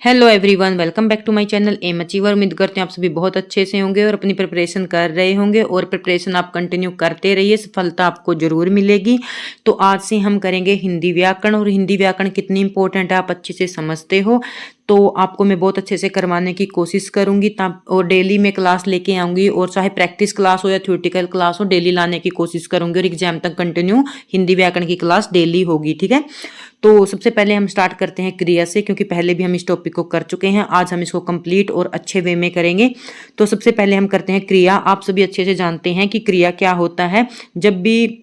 Hello everyone, welcome back to my channel M achiever. उम्मीद करते हैं आप सभी बहुत अच्छे से होंगे और अपनी प्रिपरेशन कर रहे होंगे और प्रिपरेशन आप कंटिन्यू करते रहिए, सफलता आपको जरूर मिलेगी। तो आज से हम करेंगे हिंदी व्याकरण, और हिंदी व्याकरण कितनी इंपॉर्टेंट है आप अच्छे से समझते हो। तो आपको मैं बहुत अच्छे से करवाने की कोशिश करूंगी, और डेली मैं क्लास लेके आऊंगी, और चाहे प्रैक्टिस क्लास हो या थ्योरेटिकल क्लास हो, डेली लाने की कोशिश करूंगी और एग्जाम तक कंटिन्यू हिंदी व्याकरण की क्लास डेली होगी। ठीक है, तो सबसे पहले हम स्टार्ट करते हैं क्रिया से, क्योंकि पहले भी हम इस टॉपिक को कर चुके हैं। आज हम इसको कंप्लीट और अच्छे वे में करेंगे। तो सबसे पहले हम करते हैं क्रिया। आप सभी अच्छे से जानते हैं कि क्रिया क्या होता है। जब भी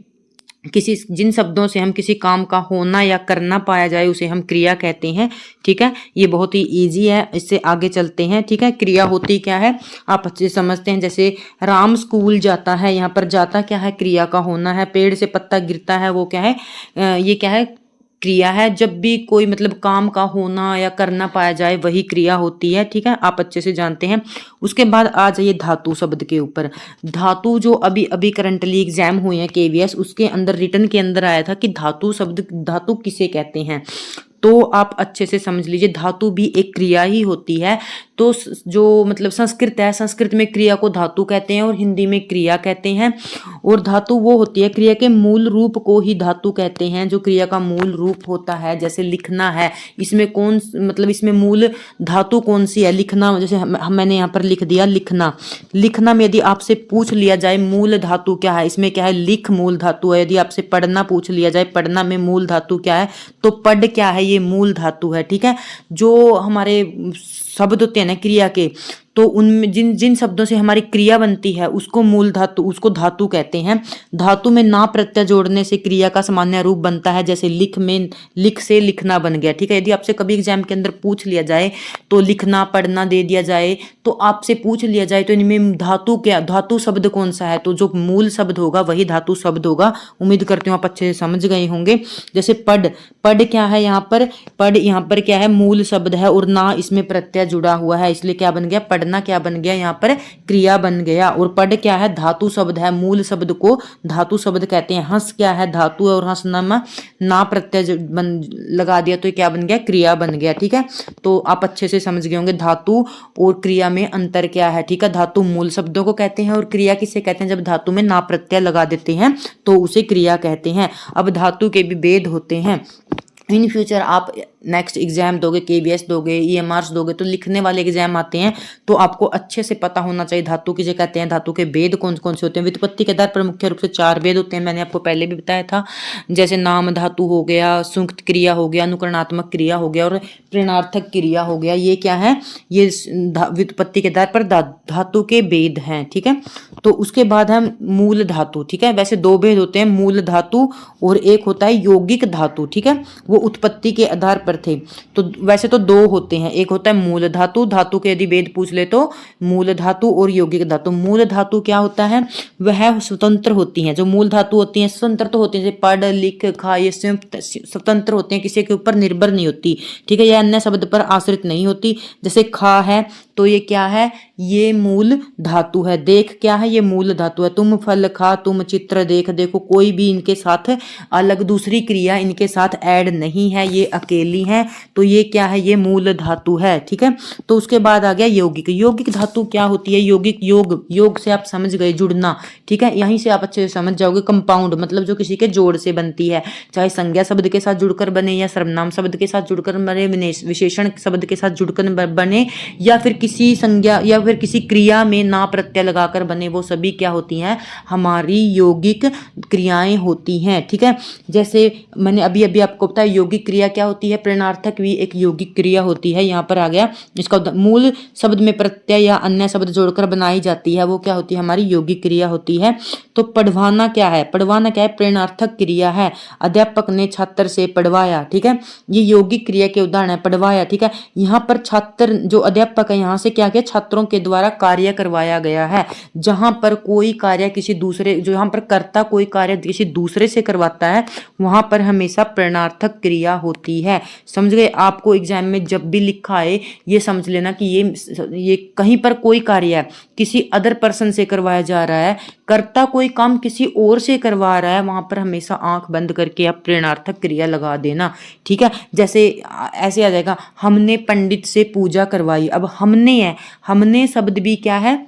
जिन शब्दों से हम किसी काम का होना या करना पाया जाए उसे हम क्रिया कहते हैं। ठीक है, ये बहुत ही इजी है, इससे आगे चलते हैं। ठीक है, क्रिया होती क्या है आप अच्छे से समझते हैं। जैसे राम स्कूल जाता है, यहाँ पर जाता क्या है, क्रिया का होना है। पेड़ से पत्ता गिरता है, वो क्या है, ये क्या है, क्रिया है। जब भी कोई मतलब काम का होना या करना पाया जाए वही क्रिया होती है। ठीक है, आप अच्छे से जानते हैं। उसके बाद आ जाइए धातु शब्द के ऊपर। धातु जो अभी अभी करंटली एग्जाम हुए हैं केवीएस, उसके अंदर रिटर्न के अंदर आया था कि धातु शब्द, धातु किसे कहते हैं। तो आप अच्छे से समझ लीजिए, धातु भी एक क्रिया ही होती है। तो जो मतलब संस्कृत है, संस्कृत में क्रिया को धातु कहते हैं और हिंदी में क्रिया कहते हैं। और धातु वो होती है, क्रिया के मूल रूप को ही धातु कहते हैं। जो क्रिया का मूल रूप होता है, जैसे लिखना है, इसमें कौन मतलब इसमें मूल धातु कौन सी है, लिखना। जैसे मैंने यहाँ पर लिख दिया लिखना। लिखना में यदि आपसे पूछ लिया जाए मूल धातु क्या है, इसमें क्या है, लिख मूल धातु है। यदि आपसे पढ़ना पूछ लिया जाए, पढ़ना में मूल धातु क्या है, तो पढ़ क्या है, ये मूल धातु है। ठीक है, जो हमारे शब्द होते हैं ना क्रिया के, तो उनमें जिन जिन शब्दों से हमारी क्रिया बनती है उसको मूल धातु, उसको धातु कहते हैं। धातु में ना प्रत्यय जोड़ने से क्रिया का सामान्य रूप बनता है। जैसे लिख में लिख से लिखना बन गया। ठीक है, यदि आपसे कभी एग्जाम के अंदर पूछ लिया जाए, तो लिखना पढ़ना दे दिया जाए, तो आपसे पूछ लिया जाए तो इनमें धातु क्या, धातु शब्द कौन सा है, तो जो मूल शब्द होगा वही धातु शब्द होगा। उम्मीद करती हूँ आप अच्छे से समझ गए होंगे। जैसे पढ़, पढ़ क्या है, यहाँ पर पढ़, यहाँ पर क्या है, मूल शब्द है, और ना इसमें प्रत्यय जुड़ा हुआ है, इसलिए क्या बन गया, पढ़ना क्या बन गया, यहाँ पर क्रिया बन गया। और पढ़ क्या है, धातु शब्द है, मूल शब्द को धातु शब्द कहते हैं। हंस क्या है, धातु है, और हंसना में ना प्रत्यय लगा दिया तो क्या बन गया, क्रिया बन गया। ठीक है, तो आप अच्छे से समझ गए होंगे धातु और क्रिया में अंतर क्या है। ठीक है, धातु मूल शब्दों को कहते हैं और क्रिया किसे कहते हैं, जब धातु में ना प्रत्यय लगा देते हैं तो उसे क्रिया कहते हैं। अब धातु के भी भेद होते हैं। इन फ्यूचर आप नेक्स्ट एग्जाम दोगे, केवीएस दोगे, ईएमआरस दोगे, तो लिखने वाले एग्जाम आते हैं, तो आपको अच्छे से पता होना चाहिए धातु किसे कहते हैं, धातु के भेद कौन कौन से होते हैं। व्युत्पत्ति के आधार पर मुख्य रूप से 4 भेद होते हैं, मैंने आपको पहले भी बताया था। जैसे नाम धातु हो गया, संयुक्त क्रिया हो गया, अनुकरणात्मक क्रिया हो गया, और प्रेरणार्थक क्रिया हो गया। ये क्या है, ये व्युत्पत्ति के आधार पर धातु के भेद हैं। ठीक है, तो उसके बाद हम मूल धातु। ठीक है, वैसे 2 भेद होते हैं, मूल धातु और एक होता है यौगिक धातु। ठीक है, वो उत्पत्ति के आधार पर थे। तो वैसे तो 2 होते हैं, एक होता है मूल धातु, धातु के यदि भेद पूछ ले तो मूल धातु और यौगिक धातु। मूल धातु क्या होता है, वह स्वतंत्र होती हैं। जो मूल धातु होती हैं स्वतंत्र तो होती हैं, जैसे पढ़ लिख खा, ये स्वतंत्र होते हैं, किसी के ऊपर निर्भर नहीं होती। ठीक है, यह अन्य शब्द पर आश्रित नहीं होती। जैसे खा है तो ये क्या है, ये मूल धातु है। देख क्या है, ये मूल धातु है। तुम फल खा, तुम चित्र देख, देखो कोई भी इनके साथ अलग दूसरी क्रिया इनके साथ ऐड नहीं है, ये अकेली है, तो ये क्या है, ये मूल धातु है। ठीक है, तो उसके बाद आ गया यौगिक। यौगिक धातु क्या होती है, यौगिक, योग, योग से आप समझ गए, जुड़ना। ठीक है, यहीं से आप अच्छे से समझ जाओगे। कंपाउंड मतलब जो किसी के जोड़ से बनती है, चाहे संज्ञा शब्द के साथ जुड़कर बने या सर्वनाम शब्द के साथ जुड़कर बने, विशेषण शब्द के साथ जुड़कर बने, या फिर किसी संज्ञा या फिर किसी क्रिया में ना प्रत्यय लगाकर बने, वो सभी क्या होती हैं, हमारी यौगिक क्रियाएं होती हैं। ठीक है, जैसे मैंने अभी अभी आपको बताया यौगिक क्रिया क्या होती है, प्रेरणार्थक भी एक यौगिक क्रिया होती है। यहाँ पर आ गया, इसका मूल शब्द में प्रत्यय या अन्य शब्द जोड़कर बनाई जाती है, वो क्या होती है, हमारी यौगिक क्रिया होती है। तो पढ़वाना क्या है, पढ़वाना क्या है, प्रेरणार्थक क्रिया है। अध्यापक ने छात्र से पढ़वाया। ठीक है, ये यौगिक क्रिया के उदाहरण है, पढ़वाया। ठीक है, यहाँ पर छात्र जो अध्यापक है, यहाँ से क्या किया, छात्रों के द्वारा कार्य करवाया गया है। जहां पर कोई कार्य किसी दूसरे, जो यहाँ पर कर्ता कोई कार्य किसी दूसरे से करवाता है, वहां पर हमेशा प्रेरणार्थक क्रिया होती है। समझ गए, आपको एग्जाम में जब भी लिखा है ये समझ लेना कि ये कहीं पर कोई कार्य है किसी अदर पर्सन से करवाया जा रहा है, कर्ता कोई काम किसी और से करवा रहा है, वहां पर हमेशा आंख बंद करके आप प्रेरणार्थक क्रिया लगा देना। ठीक है, जैसे ऐसे आ जाएगा, हमने पंडित से पूजा करवाई। अब हमने है, हमने शब्द भी क्या है,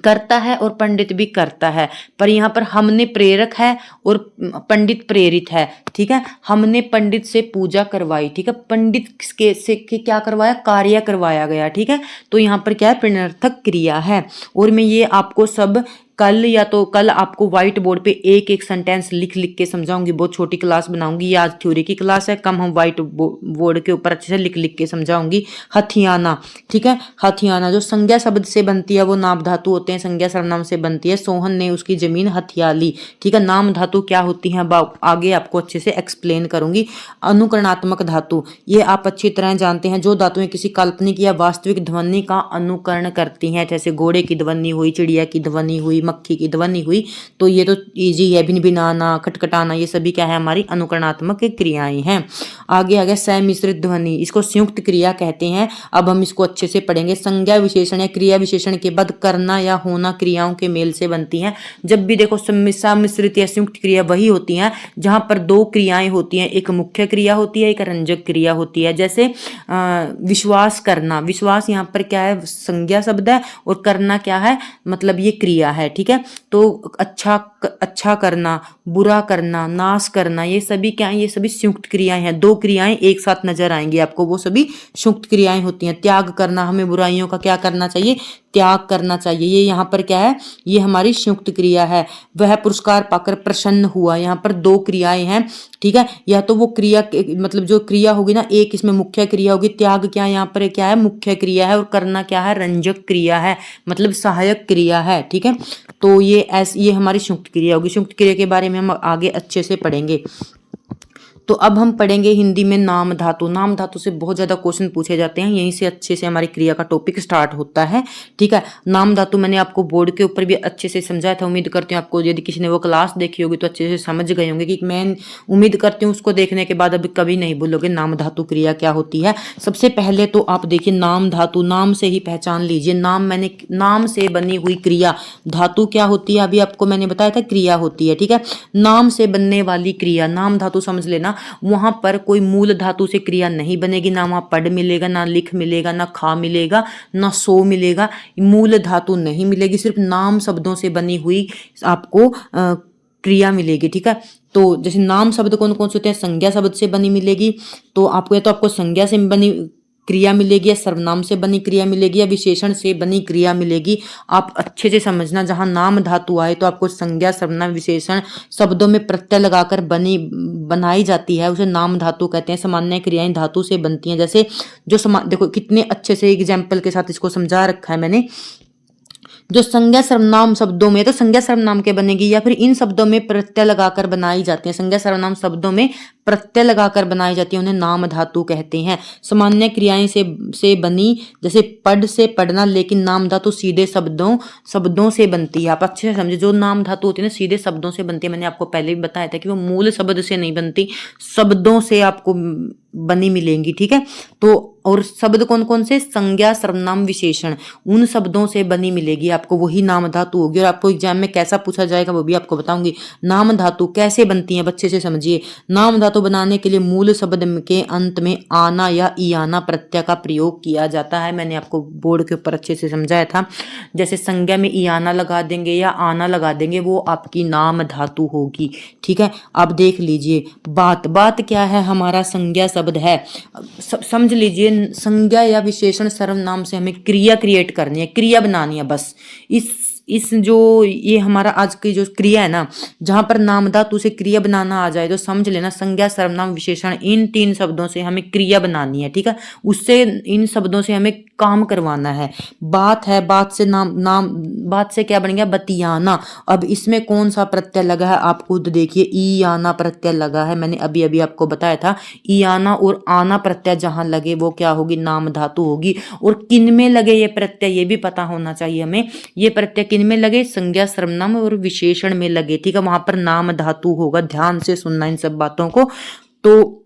करता है और पंडित भी करता है, पर यहाँ पर हमने प्रेरक है और पंडित प्रेरित है। ठीक है, हमने पंडित से पूजा करवाई। ठीक है, पंडित के क्या करवाया, कार्य करवाया गया। ठीक है, तो यहाँ पर क्या है, प्रेरणार्थक क्रिया है। और मैं ये आपको सब कल या तो कल आपको व्हाइट बोर्ड पे एक एक सेंटेंस लिख लिख के समझाऊंगी। बहुत छोटी क्लास बनाऊंगी, ये आज थ्योरी की क्लास है, कम हम व्हाइट बोर्ड के ऊपर अच्छे से लिख लिख के समझाऊंगी। हथियाना, ठीक है, हथियाना जो संज्ञा शब्द से बनती है वो नाम धातु होते हैं, संज्ञा सर्वनाम से बनती है। सोहन ने उसकी जमीन हथियाली। ठीक है, नाम धातु क्या होती है आगे आपको अच्छे से एक्सप्लेन करूंगी। अनुकरणात्मक धातु, ये आप अच्छी तरह जानते हैं, जो धातुएं किसी काल्पनिक या वास्तविक ध्वनि का अनुकरण करती हैं, जैसे घोड़े की ध्वनि हुई, चिड़िया की ध्वनि हुई, मक्खी की ध्वनि हुई। तो ये तो इजी है, भिन भिनाना, खटखटाना, ये सभी क्या है, हमारी अनुकरणात्मक क्रियाएं हैं। आगे आ गया सम्मिश्रित ध्वनि, इसको संयुक्त क्रिया कहते हैं। अब हम इसको अच्छे से पढ़ेंगे। संज्ञा विशेषण या क्रिया विशेषण के बाद करना या होना क्रियाओं के मेल से बनती हैं। जब भी देखो सम्मिश्रित या संयुक्त क्रिया वही होती हैं जहां पर दो क्रियाएं होती हैं, एक मुख्य क्रिया होती है, एक रंजक क्रिया होती है। जैसे विश्वास करना, विश्वास यहाँ पर क्या है, संज्ञा शब्द है, और करना क्या है, मतलब ये क्रिया है। ठीक है, तो अच्छा करना, बुरा करना, नाश करना, ये सभी क्या है, ये सभी संयुक्त क्रियाएं हैं। दो क्रियाएं एक साथ नजर आएंगी आपको, वो सभी संयुक्त क्रियाएं होती हैं। त्याग करना, हमें बुराइयों का क्या करना चाहिए, त्याग करना चाहिए, ये यहाँ पर क्या है, ये हमारी संयुक्त क्रिया है। वह पुरस्कार पाकर प्रसन्न हुआ, यहाँ पर दो क्रियाएं हैं। ठीक है, या तो वो क्रिया मतलब जो क्रिया होगी ना, एक इसमें मुख्य क्रिया होगी, त्याग क्या यहाँ पर क्या है, मुख्य क्रिया है, और करना क्या है, रंजक क्रिया है, मतलब सहायक क्रिया है। ठीक है, तो ये हमारी संयुक्त क्रिया होगी। संयुक्त क्रिया के बारे में हम आगे अच्छे से पढ़ेंगे। तो अब हम पढ़ेंगे हिंदी में नाम धातु। नाम धातु से बहुत ज्यादा क्वेश्चन पूछे जाते हैं, यहीं से अच्छे से हमारी क्रिया का टॉपिक स्टार्ट होता है। ठीक है, नाम धातु मैंने आपको बोर्ड के ऊपर भी अच्छे से समझाया था। उम्मीद करती हूँ आपको, यदि किसी ने वो क्लास देखी होगी तो अच्छे से समझ गए होंगे, कि मैं उम्मीद करती हूँ उसको देखने के बाद अभी कभी नहीं भूलोगे नाम धातु क्रिया क्या होती है। सबसे पहले तो आप देखिए नाम धातु, नाम से ही पहचान लीजिए। नाम से बनी हुई क्रिया, धातु क्या होती है, अभी आपको मैंने बताया था क्रिया होती है। ठीक है, नाम से बनने वाली क्रिया, नाम धातु समझ लेना, वहां पर कोई मूल धातु से क्रिया नहीं बनेगी, ना वहां पढ़ मिलेगा, ना लिख मिलेगा, ना खा मिलेगा, ना सो मिलेगा, मूल धातु नहीं मिलेगी, सिर्फ नाम शब्दों से बनी हुई आपको क्रिया मिलेगी। ठीक है, तो जैसे नाम शब्द कौन कौन से होते हैं, संज्ञा शब्द से बनी मिलेगी, तो आपको या तो आपको संज्ञा से बनी क्रिया मिलेगी, या सर्वनाम से बनी क्रिया मिलेगी, या विशेषण से बनी क्रिया मिलेगी। आप अच्छे से समझना, जहां नाम धातु आए तो आपको संज्ञा, सर्वनाम, विशेषण शब्दों में प्रत्यय लगाकर बनाई जाती है, उसे नाम धातु कहते हैं। सामान्य क्रियाएं धातु से बनती हैं, जैसे देखो कितने अच्छे से एग्जाम्पल के साथ इसको समझा रखा है मैंने। जो संज्ञा सर्वनाम शब्दों में, तो संज्ञा सर्वनाम के बनेगी, या फिर इन शब्दों में प्रत्यय लगाकर बनाई जाती है। संज्ञा सर्वनाम शब्दों में प्रत्यय लगाकर बनाई जाती है, उन्हें नाम धातु कहते हैं। सामान्य क्रियाएं से बनी, जैसे पढ़ से पढ़ना, लेकिन नाम धातु सीधे शब्दों से बनती है। आप अच्छे से समझे, जो नाम धातु होती है ना सीधे शब्दों से बनती है। मैंने आपको पहले भी बताया था कि वो मूल शब्द से नहीं बनती, शब्दों से आपको बनी मिलेंगी। ठीक है, तो और शब्द कौन कौन से, संज्ञा, सर्वनाम, विशेषण, उन शब्दों से बनी मिलेगी आपको, वही नाम धातु होगी। और आपको एग्जाम में कैसा पूछा जाएगा वो भी आपको बताऊंगी। नाम धातु कैसे बनती है, बच्चे से समझिए। नाम धातु बनाने के लिए मूल शब्द के अंत में आना या इयाना प्रत्यय का प्रयोग किया जाता है। मैंने आपको बोर्ड के ऊपर अच्छे से समझाया था। जैसे संज्ञा में इयाना लगा देंगे या आना लगा देंगे, वो आपकी नाम धातु होगी। ठीक है, आप देख लीजिए। बात क्या है, हमारा संज्ञा शब्द है। समझ लीजिए, संज्ञा या विशेषण सर्वनाम से हमें क्रिया क्रिएट करनी है, क्रिया बनानी है बस। इस जो ये हमारा आज की जो क्रिया है ना, जहां पर नाम धातु से क्रिया बनाना आ जाए तो समझ लेना संज्ञा, सर्वनाम, विशेषण, इन तीन शब्दों से हमें क्रिया बनानी है। ठीक है, उससे इन शब्दों से हमें काम करवाना है। बात है, बात से बात से क्या बन गया, बतियाना। अब इसमें कौन सा प्रत्यय लगा है, आप खुद देखिए, ई आना प्रत्यय लगा है। मैंने अभी अभी आपको बताया था, ई आना और आना प्रत्यय जहां लगे वो क्या होगी, नाम धातु होगी। और किन में लगे ये प्रत्यय, ये भी पता होना चाहिए हमें। ये प्रत्यय किन में लगे, संज्ञा, सर्वनाम और विशेषण में लगे। ठीक है, वहां पर नाम धातु होगा। ध्यान से सुनना इन सब बातों को। तो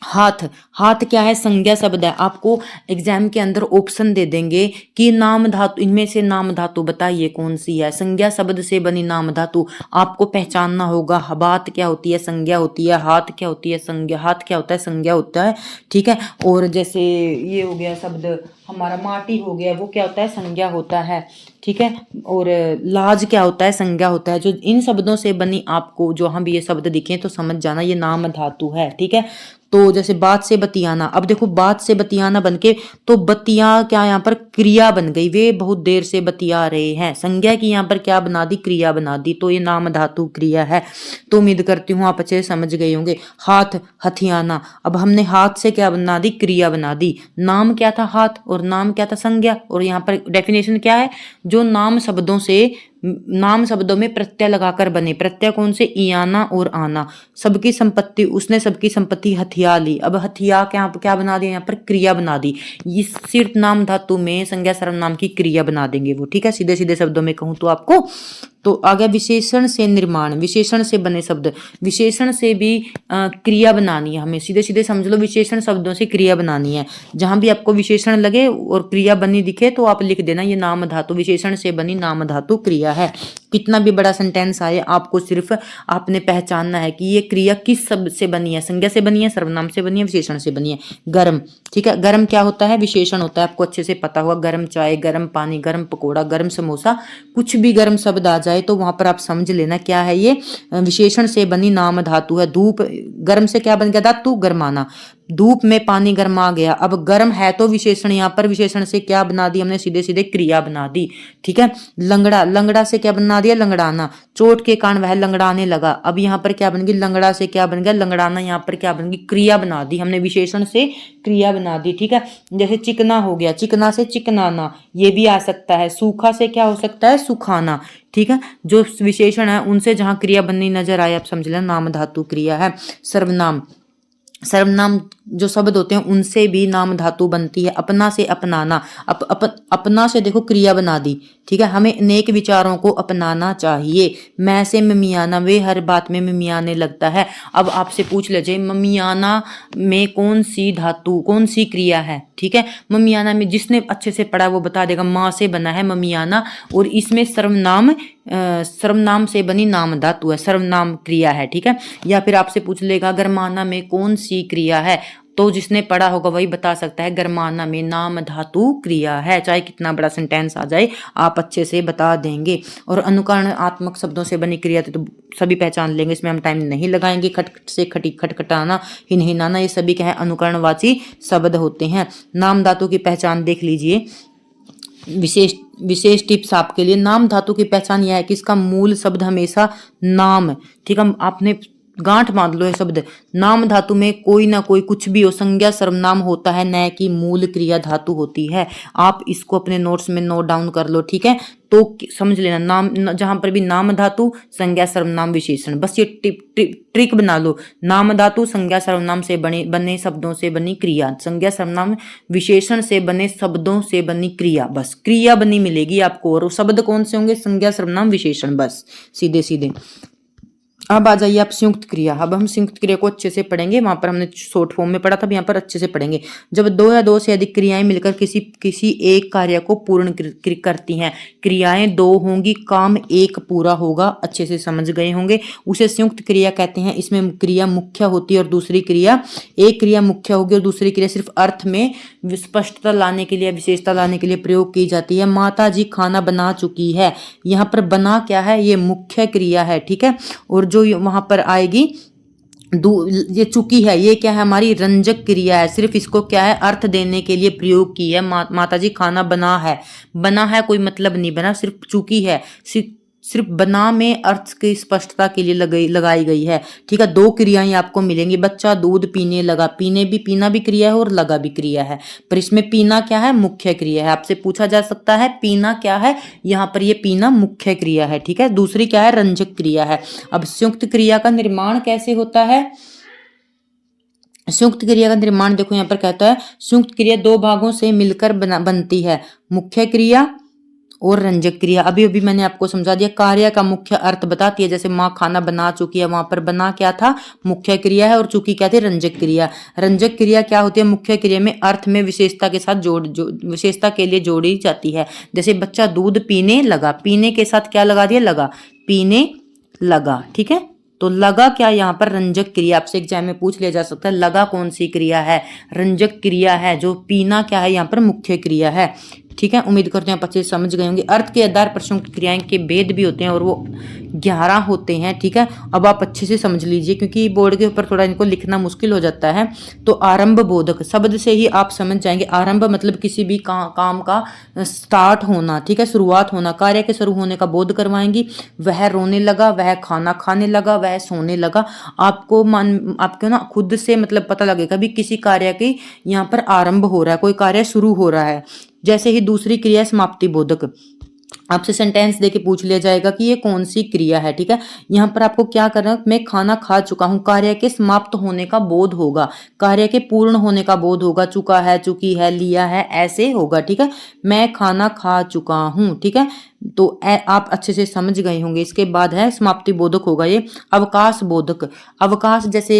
हाथ, हाथ क्या है? संज्ञा शब्द है। आपको एग्जाम के अंदर ऑप्शन दे देंगे कि नाम धातु, इनमें से नाम धातु बताइए कौन सी है। संज्ञा शब्द से बनी नाम धातु आपको पहचानना होगा। बात क्या होती है? संज्ञा होती है। हाथ क्या होती है? संज्ञा। हाथ क्या होता है? संज्ञा होता है। ठीक है। और जैसे ये हो गया शब्द हमारा माटी हो गया, वो क्या होता है? संज्ञा होता है। ठीक है। और लाज क्या होता है? संज्ञा होता है। जो इन शब्दों से बनी आपको जहां भी ये शब्द दिखे तो समझ जाना ये नाम धातु है। ठीक है। तो जैसे बात से बतियाना, अब देखो बात से बतियाना बनके तो बतिया क्या यहाँ पर क्रिया बन गई। वे बहुत देर से बतिया रहे हैं, संज्ञा की यहाँ पर क्या बना दी? क्रिया बना दी। तो ये नाम धातु क्रिया है। तो उम्मीद करती हूँ आप अच्छे से समझ गए होंगे। हाथ, हथियाना, अब हमने हाथ से क्या बना दी? क्रिया बना दी। नाम क्या था? हाथ। और नाम क्या था? संज्ञा। और यहाँ पर डेफिनेशन क्या है? जो नाम शब्दों से, नाम शब्दों में प्रत्यय लगाकर बने। प्रत्यय कौन से? इयाना और आना। सबकी संपत्ति, उसने सबकी संपत्ति हथिया ली। अब हथिया क्या बना दिया? यहाँ पर क्रिया बना दी। इस सिर्फ नाम धातु में संज्ञा सर्वनाम की क्रिया बना देंगे वो। ठीक है। सीधे सीधे शब्दों में कहूँ तो आपको। तो आ गया विशेषण से निर्माण, विशेषण से बने शब्द। विशेषण से भी क्रिया बनानी है हमें। सीधे सीधे समझ लो, विशेषण शब्दों से क्रिया बनानी है। जहां भी आपको विशेषण लगे और क्रिया बनी दिखे तो आप लिख देना ये नाम धातु, विशेषण से बनी नाम धातु क्रिया है। कितना भी बड़ा सेंटेंस आए आपको सिर्फ आपने पहचानना है कि ये क्रिया किस शब्द से बनी है। संज्ञा से बनी है, सर्वनाम से बनी है, विशेषण से बनी है। गर्म, ठीक है। गर्म क्या होता है? विशेषण होता है। आपको अच्छे से पता होगा। गर्म चाय, गर्म पानी, गर्म पकौड़ा, गर्म समोसा, कुछ भी गर्म शब्द आ जाए तो वहां पर आप समझ लेना क्या है ये? विशेषण से बनी नाम धातु है। धूप, गर्म से क्या बन गया? धातु, गरमाना। धूप में पानी गर्मा गया। अब गर्म है तो विशेषण, यहाँ पर विशेषण से क्या बना दी हमने? सीधे सीधे क्रिया बना दी। ठीक है। लंगड़ा, लंगड़ा से क्या बना दिया? लंगड़ाना। चोट के कारण वह लंगड़ाने लगा। अब यहाँ पर क्या बन गई? लंगड़ा से क्या बन गया? लंगड़ाना। यहाँ पर क्या बन गई? क्रिया बना दी हमने, विशेषण से क्रिया बना दी। ठीक है। जैसे चिकना हो गया, चिकना से चिकनाना, ये भी आ सकता है। सूखा से क्या हो सकता है? सुखाना। ठीक है। जो विशेषण है उनसे जहां क्रिया बननी नजर आए आप समझ लेना नाम धातु क्रिया है। सर्वनाम, सर्वनाम जो शब्द होते हैं उनसे भी नाम धातु बनती है। अपना से अपनाना, अपना से देखो क्रिया बना दी। ठीक है। हमें नेक विचारों को अपनाना चाहिए। मैं से ममियाना, वे हर बात में ममियाने लगता है। अब आपसे पूछ लीजिए ममियाना में कौन सी धातु, कौन सी क्रिया है? ठीक है। ममियाना में जिसने अच्छे से पढ़ा वो बता देगा, माँ से बना है ममियाना। और इसमें सर्वनाम, सर्वनाम से बनी नाम धातु है, सर्वनाम क्रिया है। ठीक है। या फिर आपसे पूछ लेगा गरमाना में कौन सी क्रिया है? तो जिसने पढ़ा होगा वही बता सकता है गरमाना में नाम धातु क्रिया है। चाहे कितना बड़ा सेंटेंस आ जाए आप अच्छे से बता देंगे। और अनुकरणात्मक शब्दों से बनी क्रिया तो सभी पहचान लेंगे, इसमें हम टाइम नहीं लगाएंगे। खटखट से खटी, खटखटाना, हिनहिनाना, ये सभी क्या है? अनुकरणवाची शब्द होते हैं। नाम धातु की पहचान देख लीजिए। विशेष विशेष टिप्स आपके लिए। नाम धातु की पहचान यह है कि इसका मूल शब्द हमेशा नाम, ठीक है, आपने गांठ बांध लो ये शब्द। नाम धातु में कोई ना कोई कुछ भी हो, संज्ञा सर्वनाम होता है, न कि मूल क्रिया धातु होती है। आप इसको अपने नोट्स में नोट डाउन कर लो। ठीक है। तो समझ लेना, नाम जहां पर भी नाम धातु, संज्ञा सर्वनाम, विशेषण, बस ये ट्रिक बना लो। नाम धातु संज्ञा सर्वनाम से बने शब्दों से बनी क्रिया, संज्ञा सर्वनाम विशेषण से बने शब्दों से बनी क्रिया, बस क्रिया बनी मिलेगी आपको। और शब्द कौन से होंगे? संज्ञा सर्वनाम विशेषण, बस सीधे सीधे। अब आ जाइए आप संयुक्त क्रिया। अब हम संयुक्त क्रिया को अच्छे से पढ़ेंगे। वहां पर हमने शॉर्ट फॉर्म में पढ़ा था, यहाँ पर अच्छे से पढ़ेंगे। जब दो या दो से अधिक क्रियाएं मिलकर किसी एक कार्य को पूर्ण करती हैं, क्रियाएं दो होंगी, काम एक पूरा होगा, अच्छे से समझ गए होंगे, उसे संयुक्त क्रिया कहते हैं। इसमें क्रिया मुख्य होती है और दूसरी क्रिया, एक क्रिया मुख्य होगी और दूसरी क्रिया सिर्फ अर्थ में स्पष्टता लाने के लिए, विशेषता लाने के लिए प्रयोग की जाती है। माता जी खाना बना चुकी है, यहाँ पर बना क्या है? ये मुख्य क्रिया है। ठीक है। और जो वहां पर आएगी ये चुकी है, ये क्या है? हमारी रंजक क्रिया है। सिर्फ इसको क्या है? अर्थ देने के लिए प्रयोग की है। माताजी खाना बना है, बना है कोई मतलब नहीं बना, सिर्फ चुकी है। सिर्फ बना में अर्थ की स्पष्टता के लिए लगाई गई है। ठीक है। दो क्रियाएं आपको मिलेंगी। बच्चा दूध पीने लगा, पीना भी क्रिया है और लगा भी क्रिया है, पर इसमें पीना क्या है? मुख्य क्रिया है। आपसे पूछा जा सकता है पीना क्या है? यहाँ पर ये पीना मुख्य क्रिया है। ठीक है। दूसरी क्या है? रंजक क्रिया है। अब संयुक्त क्रिया का निर्माण कैसे होता है? संयुक्त क्रिया का निर्माण देखो, यहाँ पर कहता है संयुक्त क्रिया दो भागों से मिलकर बनती है, मुख्य क्रिया और रंजक क्रिया अभी अभी मैंने आपको समझा दिया। कार्य का मुख्य अर्थ बताती है, जैसे माँ खाना बना चुकी है, वहां पर बना क्या था, मुख्य क्रिया है, और चुकी क्या थी, रंजक क्रिया। रंजक क्रिया क्या होती है, मुख्य क्रिया में अर्थ में विशेषता के साथ विशेषता के लिए जोड़ी जाती है। जैसे बच्चा दूध पीने लगा, पीने के साथ क्या लगा दिया, लगा, पीने लगा, ठीक है। तो लगा क्या, यहाँ पर रंजक क्रिया, आपसे एग्जाम में पूछ लिया जा सकता है, लगा कौन सी क्रिया है, रंजक क्रिया है। जो पीना क्या है, यहाँ पर मुख्य क्रिया है, ठीक है। उम्मीद करते हैं आप अच्छे से समझ गए होंगे। अर्थ के आधार पर संयुक्त क्रियाएं के भेद भी होते हैं और वो 11 होते हैं, ठीक है। अब आप अच्छे से समझ लीजिए, क्योंकि बोर्ड के ऊपर थोड़ा इनको लिखना मुश्किल हो जाता है। तो आरंभ बोधक शब्द से ही आप समझ जाएंगे। आरंभ मतलब किसी भी काम का स्टार्ट होना, ठीक है, शुरुआत होना, कार्य के शुरू होने का बोध करवाएंगी। वह रोने लगा, वह खाना खाने लगा, वह सोने लगा। आपको ना खुद से मतलब पता लगेगा भी किसी कार्य की यहाँ पर आरंभ हो रहा है, कोई कार्य शुरू हो रहा है। जैसे ही दूसरी क्रिया समाप्ति बोधक, आपसे सेंटेंस देके पूछ लिया जाएगा कि ये कौन सी क्रिया है, ठीक है। यहाँ पर आपको क्या करना है, मैं खाना खा चुका हूँ, कार्य के समाप्त होने का बोध होगा, कार्य के पूर्ण होने का बोध होगा, चुका है, चुकी है, लिया है, ऐसे होगा, ठीक है। मैं खाना खा चुका हूँ, ठीक है। तो आप अच्छे से समझ गए होंगे। इसके बाद है समाप्ति बोधक होगा ये अवकाश बोधक। अवकाश जैसे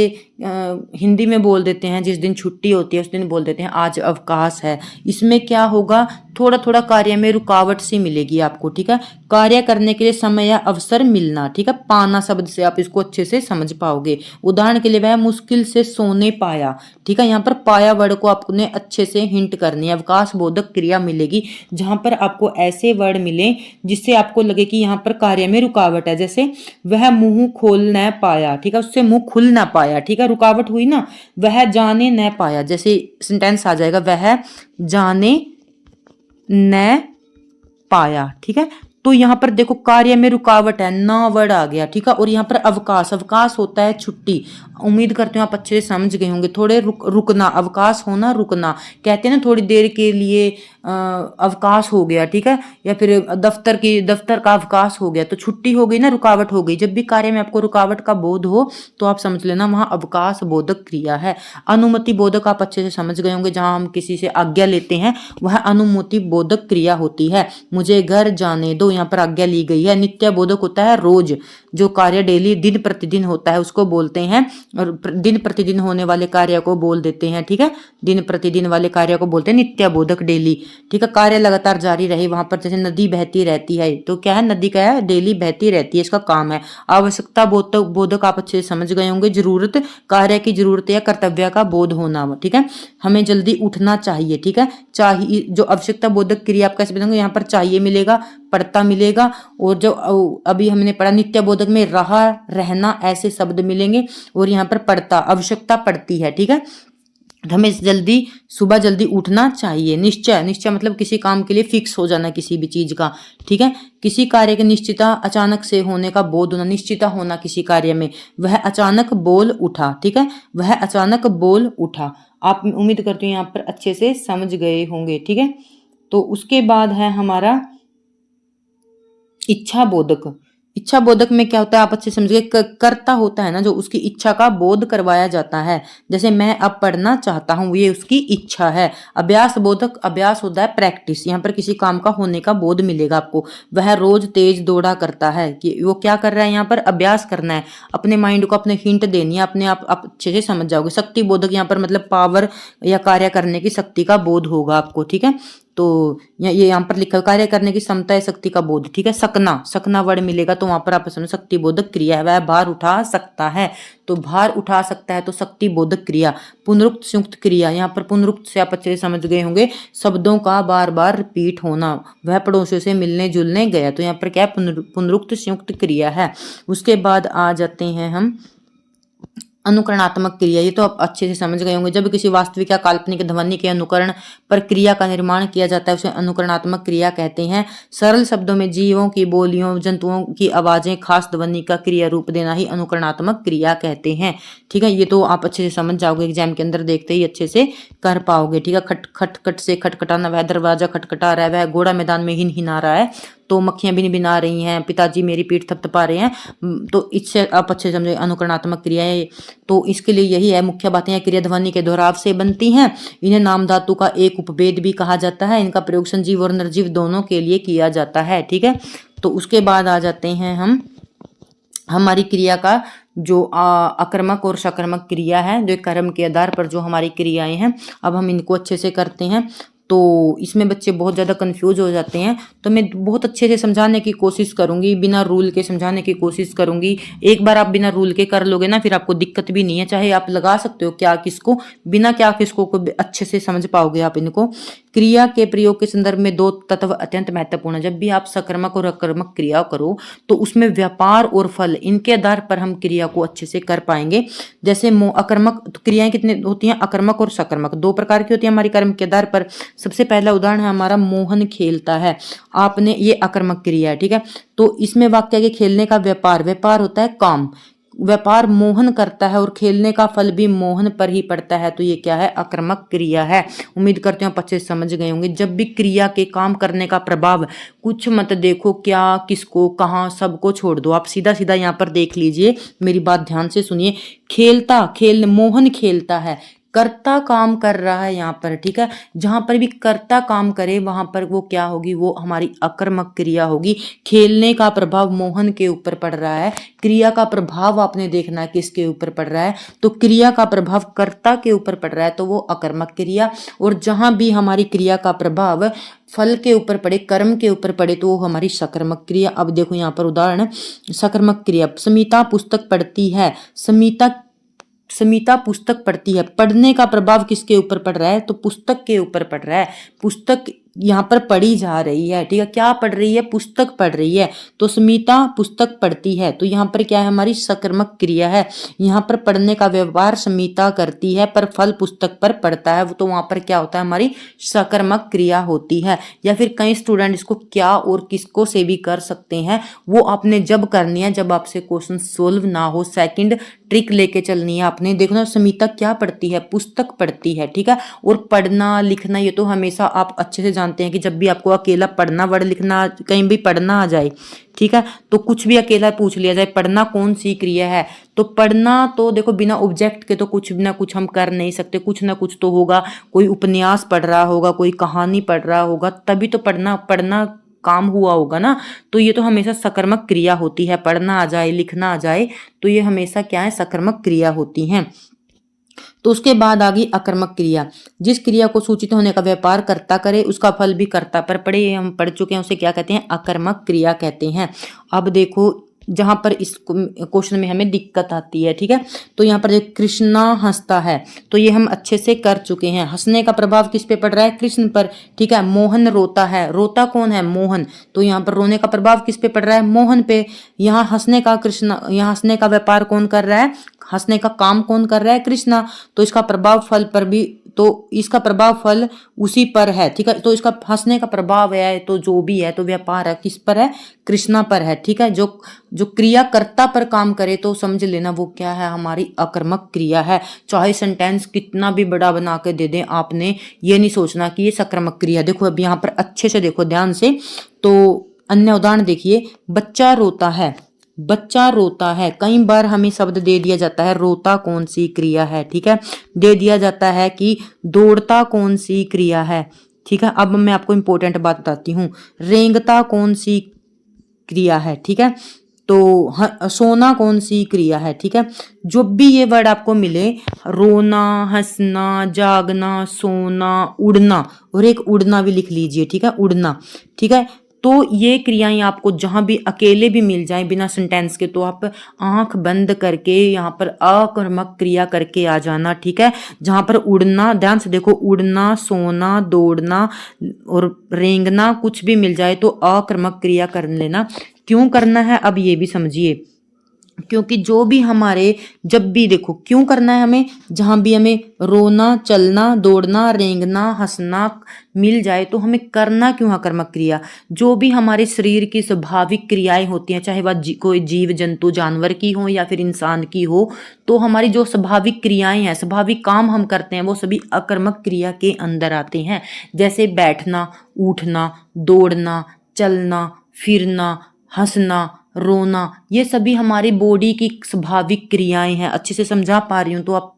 हिंदी में बोल देते हैं, जिस दिन छुट्टी होती है उस दिन बोल देते हैं आज अवकाश है। इसमें क्या होगा, थोड़ा थोड़ा कार्य में रुकावट सी मिलेगी आपको, ठीक है। कार्य करने के लिए समय या अवसर मिलना, ठीक है। पाना शब्द से आप इसको अच्छे से समझ पाओगे। उदाहरण के लिए वह मुश्किल से सोने पाया, ठीक है। यहाँ पर पाया वर्ड को आपने अच्छे से हिंट करनी है। अवकाश बोधक क्रिया मिलेगी जहां पर आपको ऐसे वर्ड मिले जिससे आपको लगे कि यहाँ पर कार्य में रुकावट है। जैसे वह मुंह खोल न पाया, ठीक है, उससे मुंह खुल ना पाया, ठीक है, रुकावट हुई ना। वह जाने न पाया, जैसे सेंटेंस आ जाएगा वह जाने न पाया, ठीक है। तो यहाँ पर देखो कार्य में रुकावट है, ना वर्ड आ गया, ठीक है। और यहाँ पर अवकाश, अवकाश होता है छुट्टी। उम्मीद करती हूँ आप अच्छे से समझ गए होंगे। थोड़े रुकना, अवकाश होना, रुकना, कहते हैं ना थोड़ी देर के लिए अवकाश हो गया, ठीक है। या फिर दफ्तर का अवकाश हो गया, तो छुट्टी हो गई ना, रुकावट हो गई। जब भी कार्य में आपको रुकावट का बोध हो तो आप समझ लेना वहां अवकाश बोधक क्रिया है। अनुमति बोधक आप अच्छे से समझ गए होंगे, जहां हम किसी से आज्ञा लेते हैं वह अनुमति बोधक क्रिया होती है। मुझे घर जाने दो, यहाँ पर आज्ञा ली गई है। नित्य बोधक होता है रोज, जो कार्य डेली दिन प्रतिदिन होता है उसको बोलते हैं, और दिन प्रतिदिन होने वाले कार्य को बोल देते हैं, ठीक है। दिन प्रतिदिन वाले कार्य को बोलते हैं नित्य बोधक, डेली, ठीक है। कार्य लगातार जारी रहे, वहां पर जैसे नदी बहती रहती है, तो क्या है, नदी क्या है, डेली बहती रहती है, इसका काम है। आवश्यकता बोधक आप अच्छे से समझ गए होंगे, जरूरत, कार्य की जरूरत या कर्तव्य का बोध होना, ठीक है। हमें जल्दी उठना चाहिए, ठीक है। चाहिए, जो आवश्यकता बोधक क्रिया आप कैसे बताएंगे, यहाँ पर चाहिए मिलेगा, पढ़ता मिलेगा, और जो अभी हमने पढ़ा नित्य बोधक में रहा, रहना, ऐसे शब्द मिलेंगे। और यहाँ पर पढ़ता, आवश्यकता पड़ती है, ठीक है। हमें जल्दी, सुबह जल्दी उठना चाहिए। निश्चय, निश्चय मतलब किसी काम के लिए फिक्स हो जाना किसी भी चीज का, ठीक है। किसी कार्य की निश्चिता, अचानक से होने का बोध होना, निश्चिता होना किसी कार्य में। वह अचानक बोल उठा, ठीक है, वह अचानक बोल उठा। आप उम्मीद करती हूँ यहाँ पर अच्छे से समझ गए होंगे, ठीक है। तो उसके बाद है हमारा इच्छा बोधक। इच्छा बोधक में क्या होता है, आप अच्छे समझ गए, कर्ता होता है ना, जो उसकी इच्छा का बोध करवाया जाता है। जैसे मैं अब पढ़ना चाहता हूँ, ये उसकी इच्छा है। अभ्यास बोधक, अभ्यास होता है प्रैक्टिस, यहाँ पर किसी काम का होने का बोध मिलेगा आपको। वह रोज तेज दौड़ा करता है, कि वो क्या कर रहा है, यहाँ पर अभ्यास करना है, अपने माइंड को अपने हिंट देनी है, अपने आप अच्छे से समझ जाओगे। शक्ति बोधक यहाँ पर मतलब पावर या कार्य करने की शक्ति का बोध होगा आपको, ठीक है। तो ये यहाँ पर लिखा कार्य करने की क्षमता है, शक्ति का बोध, ठीक है। सकना, सकना वर्ड मिलेगा तो वहां पर आप समझ, शक्ति बोधक क्रिया है, वह भार उठा सकता है, तो भार उठा सकता है, तो शक्ति बोधक क्रिया। पुनरुक्त संयुक्त क्रिया, यहाँ पर पुनरुक्त से आप अच्छे से समझ गए होंगे, शब्दों का बार बार रिपीट होना। वह पड़ोसियों से मिलने जुलने गया, तो यहाँ पर क्या है, पुनरुक्त संयुक्त क्रिया है। उसके बाद आ जाते हैं हम अनुकरणात्मक क्रिया। ये तो आप अच्छे से समझ गए होंगे, जब किसी वास्तविक या काल्पनिक ध्वनि के अनुकरण पर क्रिया का निर्माण किया जाता है उसे अनुकरणात्मक क्रिया कहते हैं। सरल शब्दों में जीवों की बोलियों, जंतुओं की आवाजें, खास ध्वनि का क्रिया रूप देना ही अनुकरणात्मक क्रिया कहते हैं, ठीक है। ये तो आप अच्छे से समझ जाओगे, एग्जाम के अंदर देखते ही अच्छे से कर पाओगे, ठीक है। खट खट खट से खटखटाना, वह दरवाजा खटखटा रहा है, वह घोड़ा मैदान में हिन हिना रहा है, तो मक्खियां भिन-भिना रही हैं, पिताजी मेरी पीठ थपथपा रहे हैं, तो इससे आप अच्छे समझे अनुकरणात्मक क्रियाएं। तो इसके लिए यही है, मुख्य बातें हैं, क्रिया ध्वनि के दोहराव से बनती हैं। इन्हें नाम धातु का एक उपभेद भी कहा जाता है। इनका प्रयोग संजीव और निर्जीव दोनों के लिए किया जाता है। ठीक है, तो उसके बाद आ जाते हैं हम हमारी क्रिया का जो अकर्मक और सकर्मक क्रिया है, जो कर्म के आधार पर जो हमारी क्रियाएं हैं, अब हम इनको अच्छे से करते हैं। तो इसमें बच्चे बहुत ज़्यादा कंफ्यूज हो जाते हैं, तो मैं बहुत अच्छे से समझाने की कोशिश करूंगी, बिना रूल के समझाने की कोशिश करूंगी। एक बार आप बिना रूल के कर लोगे ना, फिर आपको दिक्कत भी नहीं है, चाहे आप लगा सकते हो क्या किसको, बिना क्या किसको को अच्छे से समझ पाओगे आप इनको। क्रिया के प्रयोग के संदर्भ में दो तत्व अत्यंत महत्वपूर्ण है। जब भी आप सकर्मक और अकर्मक क्रिया करो तो उसमें व्यापार और फल, इनके आधार पर हम क्रिया को अच्छे से कर पाएंगे। जैसे अकर्मक क्रियाएं कितने होती हैं, अकर्मक और सकर्मक, दो प्रकार की होती है हमारी कर्म के आधार पर। सबसे पहला उदाहरण है हमारा मोहन खेलता है, आपने, ये अकर्मक क्रिया है। ठीक है, तो इसमें वाक्य के खेलने का व्यापार, व्यापार होता है काम, व्यापार मोहन करता है और खेलने का फल भी मोहन पर ही पड़ता है, तो ये क्या है, अकर्मक क्रिया है। उम्मीद करते हो आप अच्छे से समझ गए होंगे। जब भी क्रिया के काम करने का प्रभाव, कुछ मत देखो क्या किसको कहाँ, सबको छोड़ दो, आप सीधा सीधा यहाँ पर देख लीजिए, मेरी बात ध्यान से सुनिए। मोहन खेलता है, कर्ता काम कर रहा है यहाँ पर। ठीक है, जहां पर भी कर्ता काम करे वहां पर वो क्या होगी, वो हमारी अकर्मक क्रिया होगी। खेलने का प्रभाव मोहन के ऊपर पड़ रहा है, क्रिया का प्रभाव आपने देखना है किसके ऊपर पड़ रहा है, तो क्रिया का प्रभाव कर्ता के ऊपर पड़ रहा है, तो वो अकर्मक क्रिया। और जहां भी हमारी क्रिया का प्रभाव फल के ऊपर पड़े, कर्म के ऊपर पड़े, तो वो हमारी सकर्मक क्रिया। अब देखो यहाँ पर उदाहरण, सकर्मक क्रिया, समीता पुस्तक पढ़ती है, समीता पुस्तक पढ़ती है, पढ़ने का प्रभाव किसके ऊपर पड़ रहा है, तो पुस्तक के ऊपर पड़ रहा है, पुस्तक यहाँ पर पढ़ी जा रही है। ठीक है, क्या पढ़ रही है, पुस्तक पढ़ रही है, तो समीता पुस्तक पढ़ती है, तो यहाँ पर क्या है, हमारी सकर्मक क्रिया है। यहाँ पर पढ़ने का व्यवहार समीता करती है, पर फल पुस्तक पर पड़ता है, तो वहां पर क्या होता है, हमारी सकर्मक क्रिया होती है। या फिर कई स्टूडेंट इसको क्या और किसको से भी कर सकते हैं, वो आपने जब करनी है जब आपसे क्वेश्चन सोल्व ना हो, सेकंड ट्रिक लेके चलनी है आपने। देखो ना, समीता क्या पढ़ती है, पुस्तक पढ़ती है। ठीक है, और पढ़ना लिखना ये तो हमेशा आप अच्छे से जानते हैं कि जब भी आपको अकेला पढ़ना वर्ड लिखना, कहीं भी पढ़ना आ जाए, ठीक है, तो कुछ भी अकेला पूछ लिया जाए, पढ़ना कौन सी क्रिया है, तो पढ़ना तो देखो बिना ऑब्जेक्ट के तो कुछ ना कुछ हम कर नहीं सकते, कुछ ना कुछ तो होगा, कोई उपन्यास पढ़ रहा होगा, कोई कहानी पढ़ रहा होगा, तभी तो पढ़ना काम हुआ होगा ना। तो ये तो हमेशा सकर्मक क्रिया होती है, पढ़ना आ जाए लिखना आ जाए तो ये हमेशा क्या है, सकर्मक क्रिया होती हैं। तो उसके बाद आ गई अकर्मक क्रिया, जिस क्रिया को सूचित होने का व्यापार कर्ता करे उसका फल भी कर्ता पर पड़े, हम पढ़ चुके हैं, उसे क्या कहते हैं, अकर्मक क्रिया कहते हैं। अब देखो जहां पर इस क्वेश्चन में हमें दिक्कत आती है, ठीक है, तो यहाँ पर कृष्णा हंसता है, तो ये हम अच्छे से कर चुके हैं। हंसने का प्रभाव किस पे पड़ रहा है, कृष्ण पर। ठीक है, मोहन रोता है, रोता कौन है, मोहन, तो यहाँ पर रोने का प्रभाव किस पे पड़ रहा है, मोहन पे। यहाँ हंसने का व्यापार कौन कर रहा है, हंसने का काम कौन कर रहा है, कृष्णा, तो इसका प्रभाव फल पर भी, तो इसका प्रभाव फल उसी पर है। ठीक है, तो इसका हंसने का प्रभाव है, तो जो भी है तो व्यापार है किस पर है, कृष्णा पर है। ठीक है, जो क्रिया कर्ता पर काम करे तो समझ लेना वो क्या है, हमारी अकर्मक क्रिया है। चाहे सेंटेंस कितना भी बड़ा बना के दे दें, आपने ये नहीं सोचना कि ये सकर्मक क्रिया। देखो अब यहाँ पर अच्छे से देखो ध्यान से, तो अन्य उदाहरण देखिए, बच्चा रोता है, बच्चा रोता है, कई बार हमें शब्द दे दिया जाता है, रोता कौन सी क्रिया है, ठीक है, दे दिया जाता है कि दौड़ता कौन सी क्रिया है। ठीक है, अब मैं आपको इंपॉर्टेंट बात बताती हूँ, रेंगता कौन सी क्रिया है, ठीक है, तो सोना कौन सी क्रिया है। ठीक है, जो भी ये वर्ड आपको मिले, रोना, हंसना, जागना, सोना, उड़ना, और एक उड़ना भी लिख लीजिए। ठीक है, उड़ना, ठीक है, तो ये क्रियाएं आपको जहां भी अकेले भी मिल जाएं बिना सेंटेंस के, तो आप आंख बंद करके यहाँ पर अकर्मक क्रिया करके आ जाना। ठीक है, जहां पर उड़ना, ध्यान से देखो, उड़ना, सोना, दौड़ना और रेंगना कुछ भी मिल जाए तो अकर्मक क्रिया कर लेना। क्यों करना है अब ये भी समझिए, क्योंकि जो भी हमारे, जब भी देखो क्यों करना है हमें, जहां भी हमें रोना, चलना, दौड़ना, रेंगना, हंसना मिल जाए तो हमें करना क्यों अकर्मक क्रिया। जो भी हमारे शरीर की स्वाभाविक क्रियाएं होती हैं, चाहे वह कोई जीव जंतु जानवर की हो या फिर इंसान की हो, तो हमारी जो स्वाभाविक क्रियाएं हैं, स्वाभाविक काम हम करते हैं, वो सभी अकर्मक क्रिया के अंदर आते हैं। जैसे बैठना, उठना, दौड़ना, चलना, फिरना, हंसना, रोना, ये सभी हमारी बॉडी की स्वाभाविक क्रियाएं हैं। अच्छे से समझा पा रही हूँ तो आप,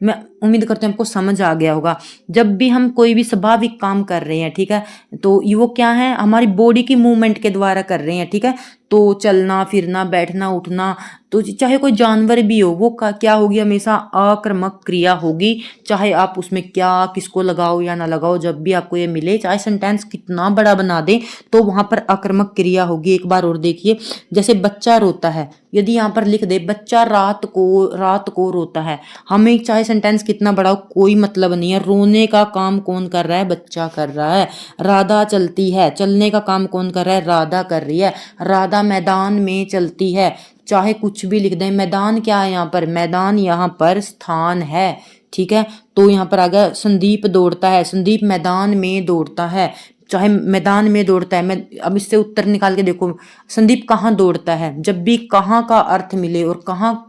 मैं उम्मीद करती हूँ आपको समझ आ गया होगा। जब भी हम कोई भी स्वाभाविक काम कर रहे हैं, ठीक है, तो ये वो क्या है, हमारी बॉडी की मूवमेंट के द्वारा कर रहे हैं, ठीक है। तो चलना फिरना, बैठना उठना, तो चाहे कोई जानवर भी हो, वो क्या होगी, हमेशा आक्रामक क्रिया होगी। चाहे आप उसमें क्या किसको लगाओ या ना लगाओ, जब भी आपको ये मिले, चाहे सेंटेंस कितना बड़ा बना दे, तो वहां पर आक्रामक क्रिया होगी। एक बार और देखिए, जैसे बच्चा रोता है, यदि यहाँ पर लिख दे बच्चा रात को रोता है, हमें चाहे सेंटेंस कितना बड़ा हो कोई मतलब नहीं है। रोने का काम कौन कर रहा है, बच्चा कर रहा है। राधा चलती है, चलने का काम कौन कर रहा है, राधा कर रही है। राधा मैदान में चलती है, चाहे कुछ भी लिख दें। मैदान क्या है यहाँ पर, मैदान यहाँ पर स्थान है, ठीक है। तो यहाँ पर आ गया संदीप दौड़ता है, संदीप मैदान में दौड़ता है, चाहे मैदान में दौड़ता है। मैं अब इससे उत्तर निकाल के देखो, संदीप कहाँ दौड़ता है। जब भी कहाँ का अर्थ मिले और कहाँ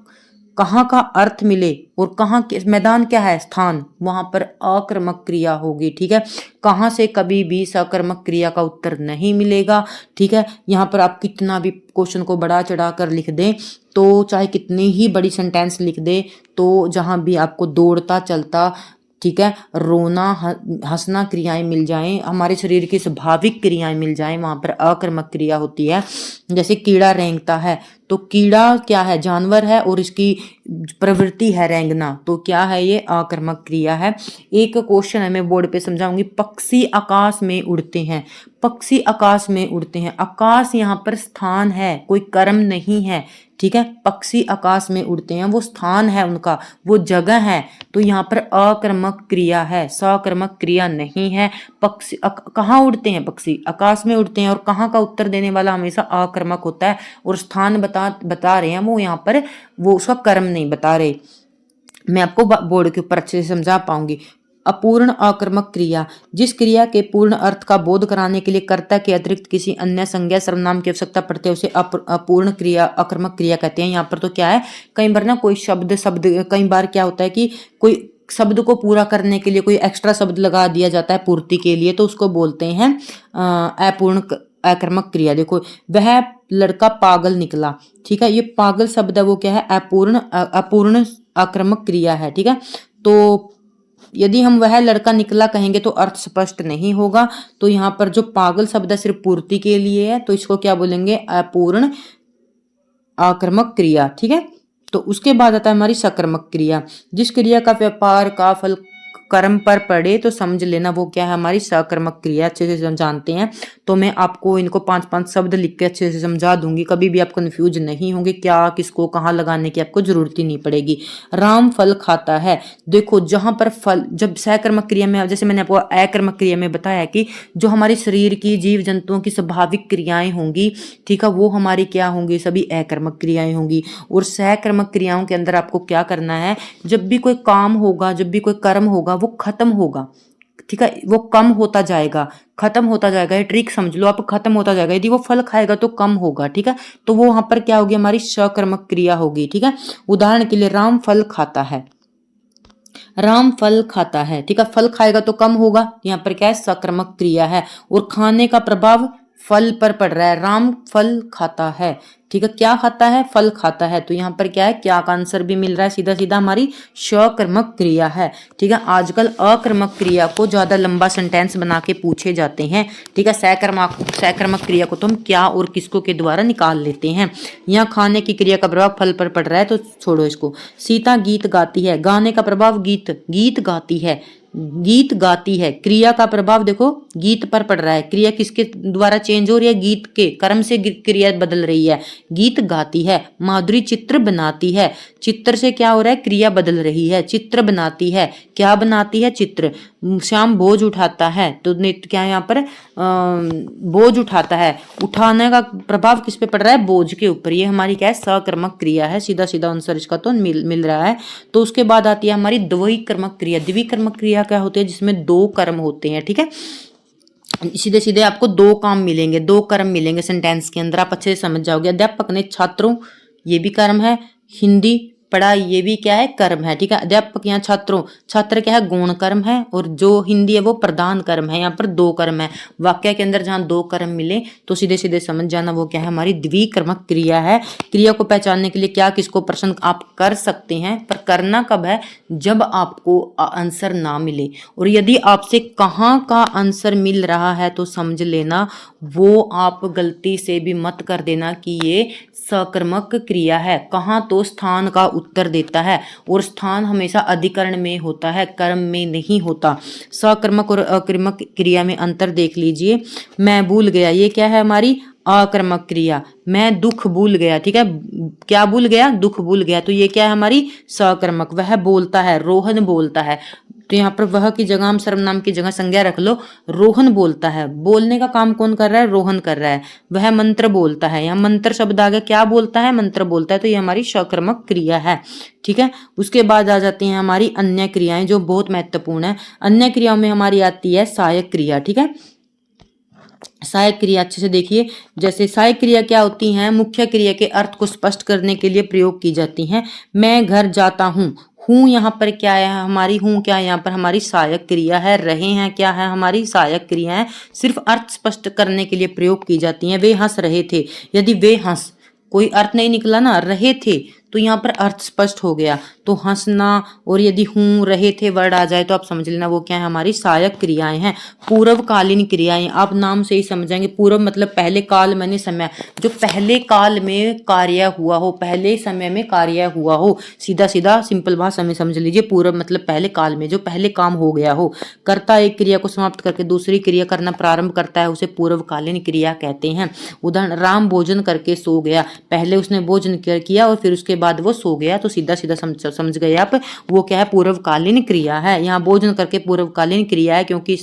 कहाँ का अर्थ मिले और कहाँ के, मैदान क्या है, स्थान, वहां पर आक्रामक क्रिया होगी, ठीक है। कहाँ से कभी भी सकर्मक क्रिया का उत्तर नहीं मिलेगा, ठीक है। यहाँ पर आप कितना भी क्वेश्चन को बढ़ा चढ़ा कर लिख दें, तो चाहे कितनी ही बड़ी सेंटेंस लिख दे, तो जहां भी आपको दौड़ता चलता, ठीक है, रोना हंसना क्रियाएं मिल जाएं, हमारे शरीर की स्वाभाविक क्रियाएं मिल जाएं, वहां पर आक्रामक क्रिया होती है। जैसे कीड़ा रेंगता है, तो कीड़ा क्या है, जानवर है और इसकी प्रवृत्ति है रेंगना, तो क्या है, ये आक्रामक क्रिया है। एक क्वेश्चन है, मैं बोर्ड पे समझाऊंगी। पक्षी आकाश में उड़ते हैं, पक्षी आकाश में उड़ते हैं, आकाश यहाँ पर स्थान है, कोई कर्म नहीं है, ठीक है। पक्षी आकाश में उड़ते हैं, वो स्थान है उनका, वो जगह है, तो यहाँ पर आक्रामक क्रिया है, सकर्मक क्रिया नहीं है। पक्षी कहाँ उड़ते हैं, पक्षी आकाश में उड़ते हैं, और कहाँ का उत्तर देने वाला हमेशा आक्रामक होता है, और स्थान बता रहे हैं वो, यहाँ पर वो उसका कर्म नहीं बता रहे। मैं आपको बोर्ड के ऊपर अच्छे से समझा पाऊंगी। अपूर्ण आक्रामक क्रिया, जिस क्रिया के पूर्ण अर्थ का बोध कराने के लिए कर्ता के अतिरिक्त किसी अन्य संज्ञा सर्वनाम की आवश्यकता पड़ती है, उसे अपूर्ण क्रिया आक्रामक क्रिया कहते हैं। यहाँ पर तो क्या है, कई बार ना कोई शब्द कई बार क्या होता है कि कोई शब्द को पूरा करने के लिए कोई एक्स्ट्रा शब्द लगा दिया जाता है पूर्ति के लिए, तो उसको बोलते हैं अपूर्ण आक्रामक क्रिया। देखो, वह लड़का पागल निकला, ठीक है, ये पागल शब्द है, वो क्या है, अपूर्ण आक्रामक क्रिया है, ठीक है। तो यदि हम वह लड़का निकला कहेंगे तो अर्थ स्पष्ट नहीं होगा, तो यहाँ पर जो पागल शब्द है सिर्फ पूर्ति के लिए है, तो इसको क्या बोलेंगे, अपूर्ण आक्रामक क्रिया, ठीक है। तो उसके बाद आता है हमारी सकर्मक क्रिया, जिस क्रिया का व्यापार का फल कर्म पर पड़े तो समझ लेना वो क्या है, हमारी सकर्मक क्रिया। अच्छे से जानते हैं तो मैं आपको इनको 5-5 शब्द लिख के अच्छे से समझा दूंगी, कभी भी आप कंफ्यूज नहीं होंगे, क्या किसको कहाँ लगाने की आपको जरूरत ही नहीं पड़ेगी। राम फल खाता है, देखो जहां पर फल, जब सकर्मक क्रिया में, जैसे मैंने आपको अकर्मक क्रिया में बताया कि जो हमारे शरीर की जीव जंतुओं की स्वाभाविक क्रियाएं होंगी, ठीक है, वो हमारी क्या होंगी, सभी अकर्मक क्रियाएं होंगी। और सकर्मक क्रियाओं के अंदर आपको क्या करना है, जब भी कोई काम होगा, जब भी कोई कर्म होगा, वो खत्म होगा, ठीक है, वो कम होता जाएगा, खत्म होता जाएगा, ये ट्रिक समझ लो आप, खत्म होता जाएगा। यदि वो फल खाएगा तो कम होगा, ठीक है, तो वो वहां पर क्या होगी, हमारी सकर्मक क्रिया होगी, ठीक है। उदाहरण के लिए राम फल खाता है, राम फल खाता है, ठीक है, फल खाएगा तो कम होगा, यहाँ पर क्या है, सकर्मक क्रिया है। और खाने का प्रभाव फल पर पड़ रहा है, राम फल खाता है, ठीक है, क्या खाता है, फल खाता है, तो यहाँ पर क्या है, क्या का आंसर भी मिल रहा है, सीधा सीधा हमारी सकर्मक क्रिया है, ठीक है। आजकल अकर्मक क्रिया को ज्यादा लंबा सेंटेंस बना के पूछे जाते हैं, ठीक है। सकर्मक क्रिया को तो हम क्या और किसको के द्वारा निकाल लेते हैं। यहाँ खाने की क्रिया का प्रभाव फल पर पड़ रहा है, तो छोड़ो इसको। सीता गीत गाती है, गाने का प्रभाव गीत गाती है, गीत गाती है, क्रिया का प्रभाव देखो गीत पर पड़ रहा है, क्रिया किसके द्वारा चेंज हो रही है, गीत के, कर्म से क्रिया बदल रही है, गीत गाती है। माधुरी चित्र बनाती है, चित्र से क्या हो रहा है, क्रिया बदल रही है, चित्र बनाती है, क्या बनाती है, चित्र। श्याम बोझ उठाता है, तो क्या यहाँ पर बोझ उठाता है, उठाने का प्रभाव किस पे पड़ रहा है, बोझ के ऊपर, ये हमारी क्या है, सकर्मक क्रिया है, सीधा सीधा आंसर इसका तो मिल रहा है। तो उसके बाद आती है हमारी द्विकर्मक क्रिया। द्विकर्मक क्रिया क्या होती है, जिसमें दो कर्म होते हैं, ठीक है, सीधे सीधे आपको दो काम मिलेंगे, दो कर्म मिलेंगे सेंटेंस के अंदर, आप अच्छे से समझ जाओगे। अध्यापक ने छात्रों, ये भी कर्म है, हिंदी पढ़ा ये भी क्या है, कर्म है। ठीक है, अध्यापक यहाँ छात्रों, छात्र क्या है, गौण कर्म है, और जो हिंदी है वो प्रधान कर्म है। यहाँ पर दो कर्म है वाक्य के अंदर, जहाँ दो कर्म मिले तो सीधे सीधे समझ जाना वो क्या है, हमारी द्विकर्मक क्रिया है। क्रिया को पहचानने के लिए क्या किसको प्रश्न आप कर सकते हैं, पर करना कब है, जब आपको आंसर ना मिले। और यदि आपसे कहाँ का आंसर मिल रहा है तो समझ लेना वो आप गलती से भी मत कर देना कि ये सकर्मक क्रिया है। कहाँ, तो स्थान का उत्तर देता है, और स्थान हमेशा अधिकरण में होता है, कर्म में नहीं होता। सकर्मक और अकर्मक क्रिया में अंतर देख लीजिए। मैं भूल गया, ये क्या है, हमारी अकर्मक क्रिया। मैं दुख भूल गया, ठीक है, क्या भूल गया, दुख भूल गया, तो ये क्या है, हमारी सकर्मक। वह बोलता है, रोहन बोलता है, तो यहाँ पर वह की जगह हम सर्वनाम की जगह संज्ञा रख लो, रोहन बोलता है। बोलने का काम कौन कर रहा है, रोहन कर रहा है। वह मंत्र बोलता है, यहाँ मंत्र शब्द आ गया, क्या बोलता है, मंत्र बोलता है, तो ये हमारी सकर्मक क्रिया है। ठीक है, उसके बाद आ जाती हैं हमारी अन्य क्रियाएं जो बहुत महत्वपूर्ण है। अन्य क्रियाओं में हमारी आती है सहायक क्रिया। ठीक है, सहायक क्रिया अच्छे से देखिए। जैसे सहायक क्रिया क्या होती हैं, मुख्य क्रिया के अर्थ को स्पष्ट करने के लिए प्रयोग की जाती हैं। मैं घर जाता हूँ, हूँ यहाँ पर क्या है, हमारी हूँ क्या है, यहाँ पर हमारी सहायक क्रिया है। रहे हैं क्या है, हमारी सहायक क्रिया है, सिर्फ अर्थ स्पष्ट करने के लिए प्रयोग की जाती हैं। वे हंस रहे थे, यदि वे हंस, कोई अर्थ नहीं निकला ना, रहे थे तो यहाँ पर अर्थ स्पष्ट हो गया, तो हंसना, और यदि हूँ रहे थे वर्ड आ जाए तो आप समझ लेना वो क्या है, हमारी सहायक क्रियाएं हैं। पूर्वकालीन क्रियाएं, आप नाम से ही समझेंगे। पूर्व मतलब पहले, काल मैंने समय, जो पहले काल में कार्य हुआ हो, पहले समय में कार्य हुआ हो, सीधा सीधा सिंपल भाषा में समझ लीजिए। पूर्व मतलब पहले काल में, जो पहले काम हो गया हो। कर्ता एक क्रिया को समाप्त करके दूसरी क्रिया करना प्रारंभ करता है, उसे पूर्वकालीन क्रिया कहते हैं। उदाहरण, राम भोजन करके सो गया, पहले उसने भोजन किया और फिर उसके बाद वो सो गया, तो सीधा सीधा समझ गए आप वो क्या है, पूर्वकालीन क्रिया है। यहाँ भोजन करके पूर्वकालीन क्रिया है क्योंकि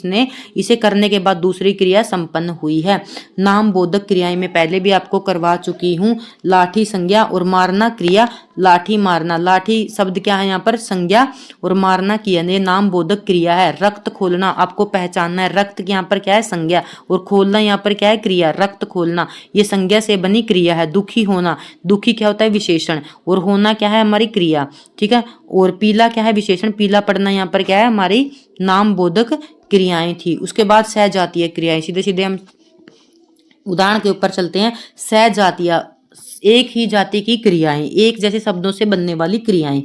इसे करने के बाद दूसरी क्रिया संपन्न हुई है। नाम बोधक क्रियाएं में पहले भी आपको करवा चुकी हूँ। लाठी संज्ञा और मारना क्रिया, लाठी मारना, लाठी शब्द क्या है यहाँ पर, संज्ञा, और मारना किया, ये नाम बोधक क्रिया है। रक्त खोलना, आपको पहचानना है, रक्त यहाँ पर क्या है, संज्ञा, और खोलना यहाँ पर क्या है, क्रिया। रक्त खोलना ये संज्ञा से बनी क्रिया है। दुखी होना, दुखी क्या होता है, विशेषण, और होना क्या है, हमारी क्रिया। ठीक है, और पीला क्या है, विशेषण। पीला पड़ना यहाँ पर क्या है, हमारी नाम बोधक क्रियाएं थी। उसके बाद सहजातीय क्रियाएं, सीधे सीधे हम उदाहरण के ऊपर चलते हैं। सहजातीय, एक ही जाति की क्रियाएं, एक जैसे शब्दों से बनने वाली क्रियाएं।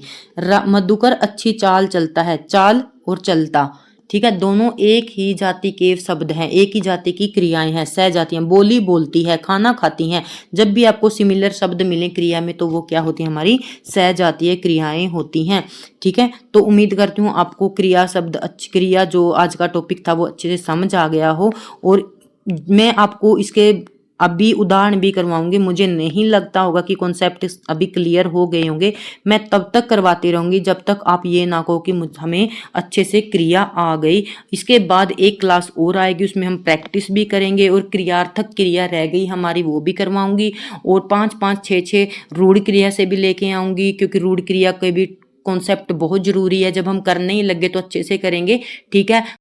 मधुकर अच्छी चाल चलता है, चाल और चलता, ठीक है, दोनों एक ही जाति के शब्द हैं, एक ही जाति की क्रियाएं हैं, सहजातियां। बोली बोलती है, खाना खाती हैं, जब भी आपको सिमिलर शब्द मिले क्रिया में तो वो क्या होती है, हमारी सहजातीय क्रियाएं होती हैं। ठीक है, तो उम्मीद करती हूँ आपको क्रिया शब्द, अच्छी क्रिया जो आज का टॉपिक था वो अच्छे से समझ आ गया हो। और मैं आपको इसके अभी उदाहरण भी करवाऊंगी। मुझे नहीं लगता होगा कि कॉन्सेप्ट अभी क्लियर हो गए होंगे। मैं तब तक करवाती रहूंगी जब तक आप ये ना कहो कि हमें अच्छे से क्रिया आ गई। इसके बाद एक क्लास और आएगी, उसमें हम प्रैक्टिस भी करेंगे और क्रियार्थक क्रिया रह गई हमारी वो भी करवाऊंगी। और 5-5, 6-6 रूढ़ क्रिया से भी लेके आऊंगी, क्योंकि रूढ़ क्रिया के भी कॉन्सेप्ट बहुत जरूरी है। जब हम करने ही लगे तो अच्छे से करेंगे। ठीक है।